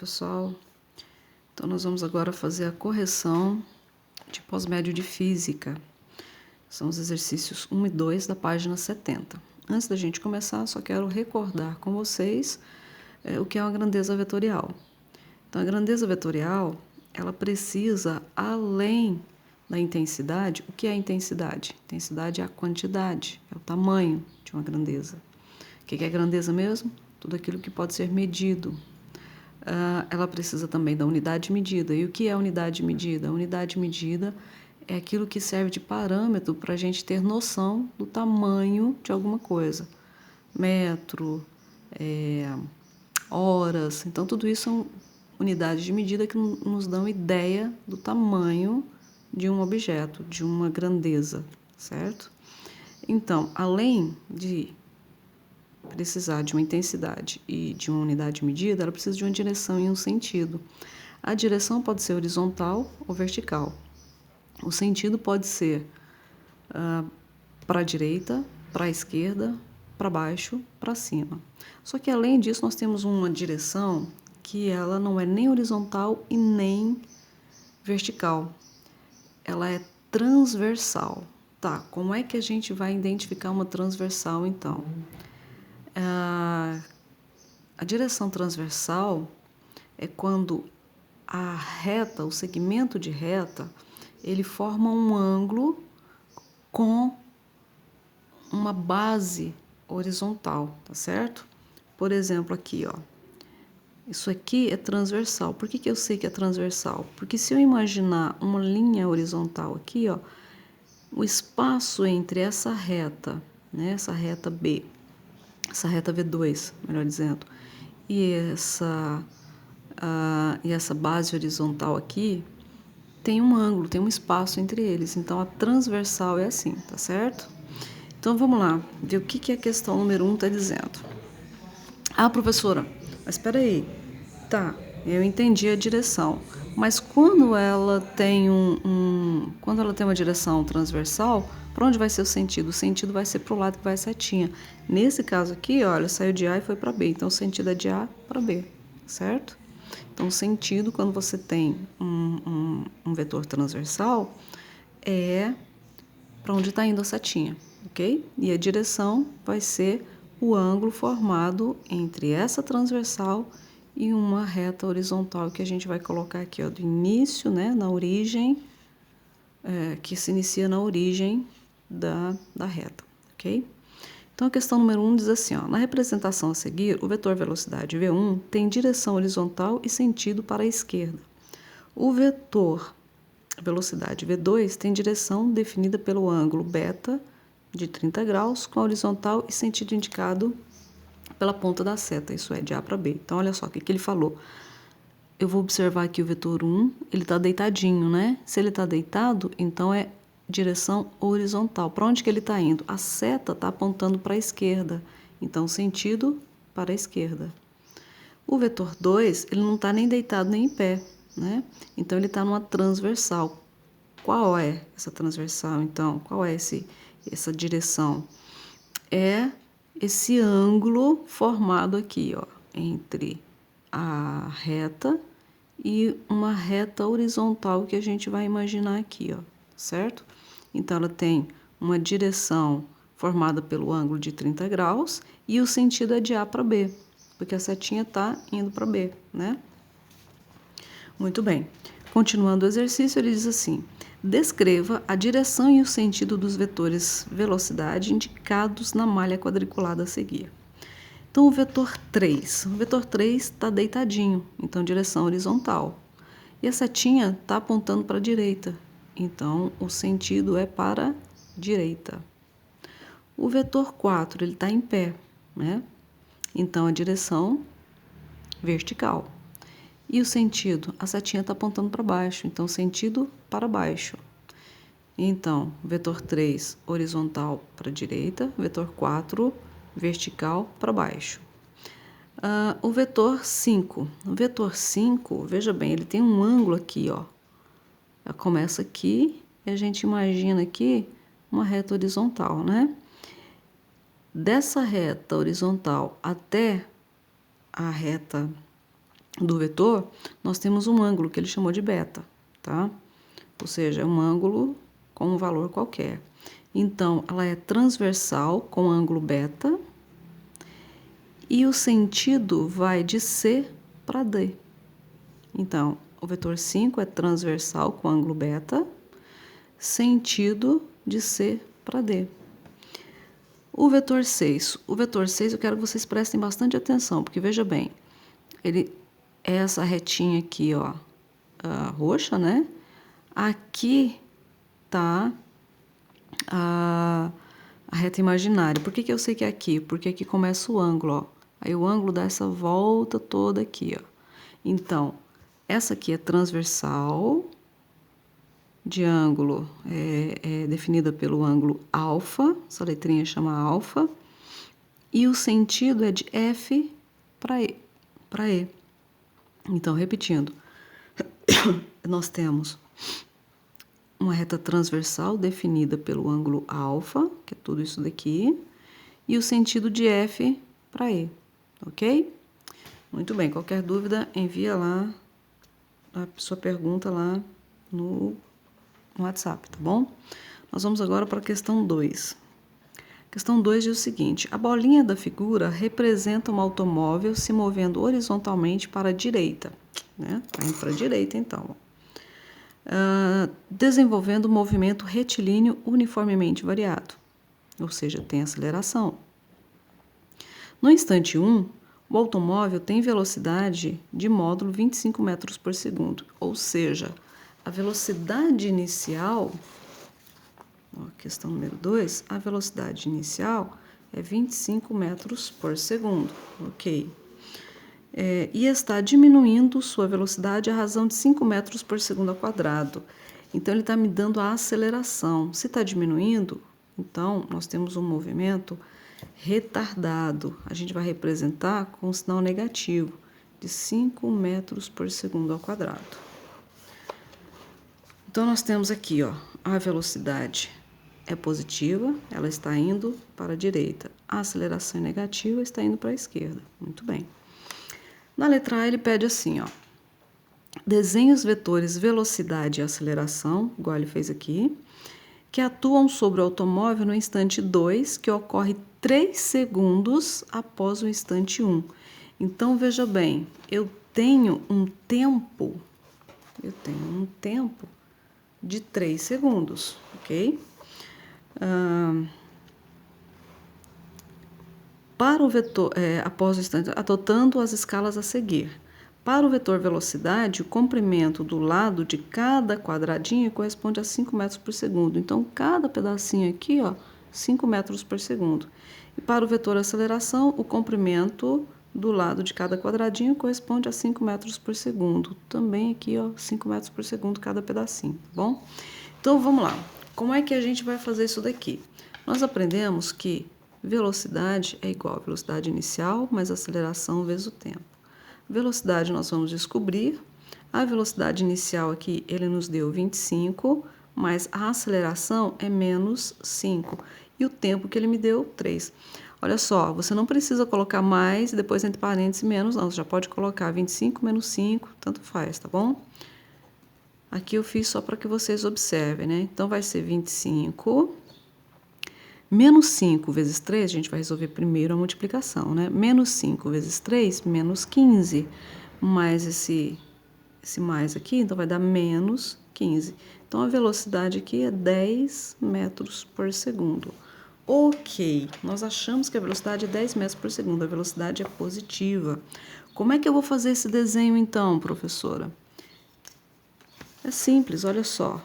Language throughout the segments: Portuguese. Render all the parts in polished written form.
pessoal. Então, nós vamos agora fazer a correção de pós-médio de física. São os exercícios 1 e 2 da página 70. Antes da gente começar, só quero recordar com vocês o que é uma grandeza vetorial. Então, a grandeza vetorial, ela precisa, além da intensidade, o que é a intensidade? Intensidade é a quantidade, é o tamanho de uma grandeza. O que é grandeza mesmo? Tudo aquilo que pode ser medido. Ela precisa também da unidade medida. E o que é a unidade medida? A unidade medida é aquilo que serve de parâmetro para a gente ter noção do tamanho de alguma coisa. Metro, horas. Então, tudo isso são unidades de medida que nos dão ideia do tamanho de um objeto, de uma grandeza, certo? Então, além de precisar de uma intensidade e de uma unidade medida, ela precisa de uma direção e um sentido. A direção pode ser horizontal ou vertical. O sentido pode ser para a direita, para a esquerda, para baixo, para cima. Só que além disso, nós temos uma direção que ela não é nem horizontal e nem vertical. Ela é transversal. Tá, como é que a gente vai identificar uma transversal, então? A direção transversal é quando a reta, o segmento de reta, ele forma um ângulo com uma base horizontal, tá certo? Por exemplo, aqui, ó. Isso aqui é transversal. Por que eu sei que é transversal? Porque se eu imaginar uma linha horizontal aqui, ó, o espaço entre essa reta, né, essa reta B, essa reta V2, melhor dizendo, e essa base horizontal aqui, tem um ângulo, tem um espaço entre eles. Então, a transversal é assim, tá certo? Então, vamos lá, ver o que a questão número 1 está dizendo. Ah, professora, mas espera aí. Tá, eu entendi a direção. Mas quando ela tem quando ela tem uma direção transversal, para onde vai ser o sentido? O sentido vai ser para o lado que vai a setinha. Nesse caso aqui, olha, saiu de A e foi para B. Então, o sentido é de A para B, certo? Então, o sentido, quando você tem um vetor transversal, é para onde está indo a setinha, ok? E a direção vai ser o ângulo formado entre essa transversal e uma reta horizontal que a gente vai colocar aqui, ó, do início, né, na origem, que se inicia na origem da reta, ok? Então, a questão número 1 diz assim, ó, na representação a seguir, o vetor velocidade V1 tem direção horizontal e sentido para a esquerda. O vetor velocidade V2 tem direção definida pelo ângulo beta de 30 graus, com a horizontal e sentido indicado pela ponta da seta, isso é, de A para B. Então, olha só o que ele falou. Eu vou observar aqui o vetor 1, ele está deitadinho, né? Se ele está deitado, então é direção horizontal. Para onde que ele está indo? A seta está apontando para a esquerda, então sentido para a esquerda. O vetor 2, ele não está nem deitado nem em pé, né? Então, ele está numa transversal. Qual é essa transversal, então? Qual é essa direção? É esse ângulo formado aqui, ó, entre a reta e uma reta horizontal que a gente vai imaginar aqui, ó, certo? Então, ela tem uma direção formada pelo ângulo de 30 graus e o sentido é de A para B, porque a setinha está indo para B, né? Muito bem. Continuando o exercício, ele diz assim: descreva a direção e o sentido dos vetores velocidade indicados na malha quadriculada a seguir. Então, o vetor 3 está deitadinho, então direção horizontal. E a setinha está apontando para a direita, então o sentido é para a direita. O vetor 4, ele está em pé, né? Então, a direção vertical. E o sentido? A setinha está apontando para baixo, então sentido para baixo. Então, vetor 3, horizontal para a direita, vetor 4, vertical para baixo. O vetor 5. O vetor 5, veja bem, ele tem um ângulo aqui, ó. Ela começa aqui e a gente imagina aqui uma reta horizontal, né? Dessa reta horizontal até a reta do vetor, nós temos um ângulo que ele chamou de beta, tá? Ou seja, é um ângulo com um valor qualquer. Então, ela é transversal com ângulo beta e o sentido vai de C para D. Então, o vetor 5 é transversal com ângulo beta, sentido de C para D. O vetor 6 eu quero que vocês prestem bastante atenção, porque veja bem, ele é essa retinha aqui, ó, roxa, né? Aqui tá a reta imaginária. Por que que eu sei que é aqui? Porque aqui começa o ângulo, ó. Aí o ângulo dá essa volta toda aqui, ó. Então, essa aqui é transversal de ângulo, é definida pelo ângulo alfa, essa letrinha chama alfa, e o sentido é de F para E. Então, repetindo, nós temos uma reta transversal definida pelo ângulo alfa, que é tudo isso daqui, e o sentido de F para E, ok? Muito bem, qualquer dúvida, envia lá a sua pergunta lá no WhatsApp, tá bom? Nós vamos agora para a questão 2. Questão 2 diz o seguinte: a bolinha da figura representa um automóvel se movendo horizontalmente para a direita, né? Tá indo para a direita, então. Desenvolvendo um movimento retilíneo uniformemente variado, ou seja, tem aceleração. No instante 1, o automóvel tem velocidade de módulo 25 metros por segundo, ou seja, a velocidade inicial, questão número 2, a velocidade inicial é 25 metros por segundo, ok? E está diminuindo sua velocidade à razão de 5 metros por segundo ao quadrado. Então, ele está me dando a aceleração. Se está diminuindo, então, nós temos um movimento retardado. A gente vai representar com um sinal negativo, de 5 metros por segundo ao quadrado. Então, nós temos aqui, ó, a velocidade é positiva, ela está indo para a direita. A aceleração é negativa, está indo para a esquerda. Muito bem. Na letra A, ele pede assim, ó, desenhe os vetores velocidade e aceleração, igual ele fez aqui, que atuam sobre o automóvel no instante 2, que ocorre 3 segundos após o instante 1. Então, veja bem, eu tenho um tempo de 3 segundos, ok? Para o vetor, após o instante, adotando as escalas a seguir. Para o vetor velocidade, o comprimento do lado de cada quadradinho corresponde a 5 metros por segundo. Então, cada pedacinho aqui, ó, 5 metros por segundo. E para o vetor aceleração, o comprimento do lado de cada quadradinho corresponde a 5 metros por segundo. Também aqui, ó, 5 metros por segundo cada pedacinho, tá bom? Então, vamos lá. Como é que a gente vai fazer isso daqui? Nós aprendemos que velocidade é igual a velocidade inicial mais aceleração vezes o tempo. Velocidade nós vamos descobrir. A velocidade inicial aqui, ele nos deu 25, mas a aceleração é menos 5. E o tempo que ele me deu, 3. Olha só, você não precisa colocar mais e depois entre parênteses menos, não. Você já pode colocar 25 menos 5, tanto faz, tá bom? Aqui eu fiz só para que vocês observem, né? Então, vai ser 25... Menos 5 vezes 3, a gente vai resolver primeiro a multiplicação, né? Menos 5 vezes 3, menos 15. Mais esse mais aqui, então vai dar menos 15. Então, a velocidade aqui é 10 metros por segundo. Ok, nós achamos que a velocidade é 10 metros por segundo, a velocidade é positiva. Como é que eu vou fazer esse desenho, então, professora? É simples, olha só.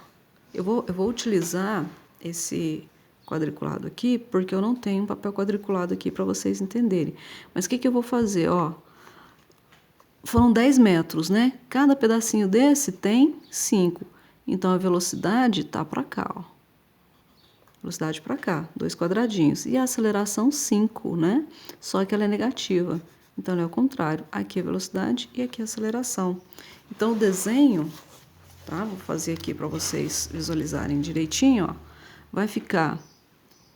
Eu vou utilizar esse quadriculado aqui, porque eu não tenho um papel quadriculado aqui para vocês entenderem. Mas o que que eu vou fazer, ó? Foram 10 metros, né? Cada pedacinho desse tem 5. Então, a velocidade tá para cá, ó. Velocidade para cá, 2 quadradinhos. E a aceleração, 5, né? Só que ela é negativa. Então, ela é o contrário. Aqui é a velocidade e aqui é a aceleração. Então, o desenho, tá? Vou fazer aqui para vocês visualizarem direitinho, ó. Vai ficar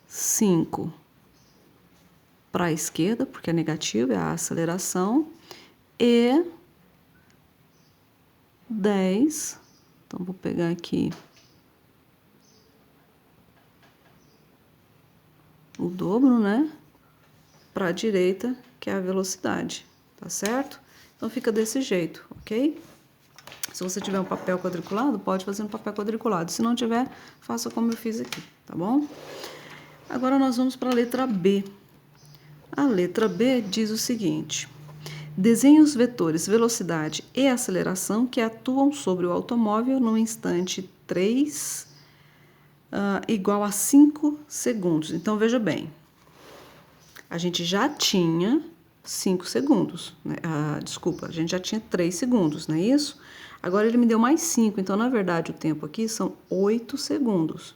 5 para a esquerda, porque é negativo, é a aceleração, e 10. Então, vou pegar aqui o dobro, né? Para a direita, que é a velocidade, tá certo? Então, fica desse jeito, ok? Se você tiver um papel quadriculado, pode fazer no papel quadriculado. Se não tiver, faça como eu fiz aqui, tá bom? Agora, nós vamos para a letra B. A letra B diz o seguinte: desenhe os vetores velocidade e aceleração que atuam sobre o automóvel no instante 3, igual a 5 segundos. Então, veja bem, a gente já tinha 5 segundos, né? Desculpa, a gente já tinha 3 segundos, não é isso? Agora ele me deu mais 5, então, na verdade, o tempo aqui são 8 segundos.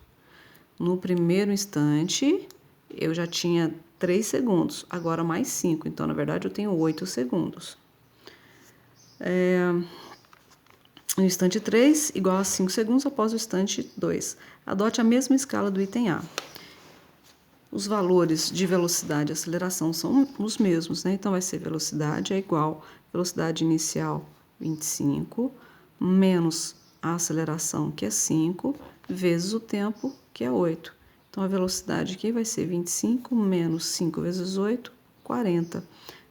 No primeiro instante, eu já tinha 3 segundos, agora mais 5, então, na verdade, eu tenho 8 segundos. No instante 3, igual a 5 segundos após o instante 2. Adote a mesma escala do item A. Os valores de velocidade e aceleração são os mesmos, né? Então, vai ser velocidade é igual velocidade inicial 25, menos a aceleração, que é 5, vezes o tempo, que é 8. Então, a velocidade aqui vai ser 25 menos 5 vezes 8, 40.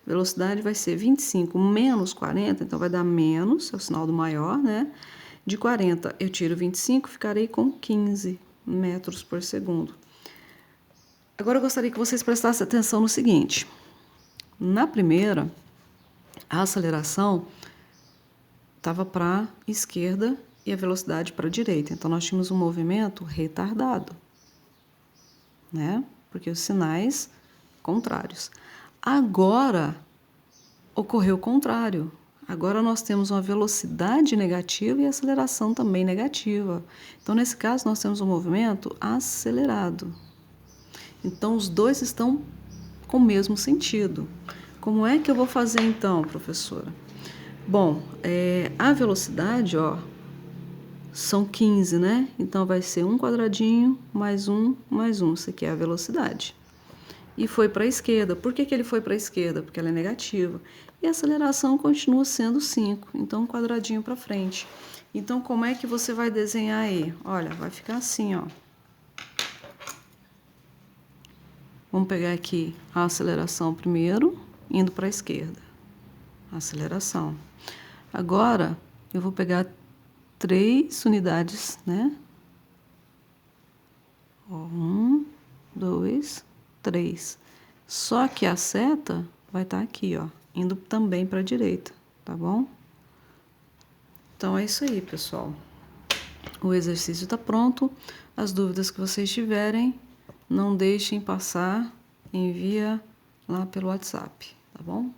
Velocidade vai ser 25 menos 40, então vai dar menos, é o sinal do maior, né? De 40 eu tiro 25, ficarei com 15 metros por segundo. Agora eu gostaria que vocês prestassem atenção no seguinte. Na primeira, a aceleração estava para a esquerda e a velocidade para a direita. Então, nós tínhamos um movimento retardado, né? Porque os sinais contrários. Agora, ocorreu o contrário. Agora nós temos uma velocidade negativa e aceleração também negativa. Então, nesse caso, nós temos um movimento acelerado. Então, os dois estão com o mesmo sentido. Como é que eu vou fazer então, professora? Bom, a velocidade, ó, são 15, né? Então, vai ser um quadradinho mais um. Isso aqui é a velocidade. E foi para a esquerda. Por que ele foi para a esquerda? Porque ela é negativa. E a aceleração continua sendo 5. Então, um quadradinho para frente. Então, como é que você vai desenhar aí? Olha, vai ficar assim, ó. Vamos pegar aqui a aceleração primeiro, indo para a esquerda. Aceleração. Agora, eu vou pegar 3 unidades, né? 1, 2, 3. Só que a seta vai estar aqui, ó, indo também para a direita, tá bom? Então, é isso aí, pessoal. O exercício está pronto. As dúvidas que vocês tiverem, não deixem passar, envia lá pelo WhatsApp, tá bom?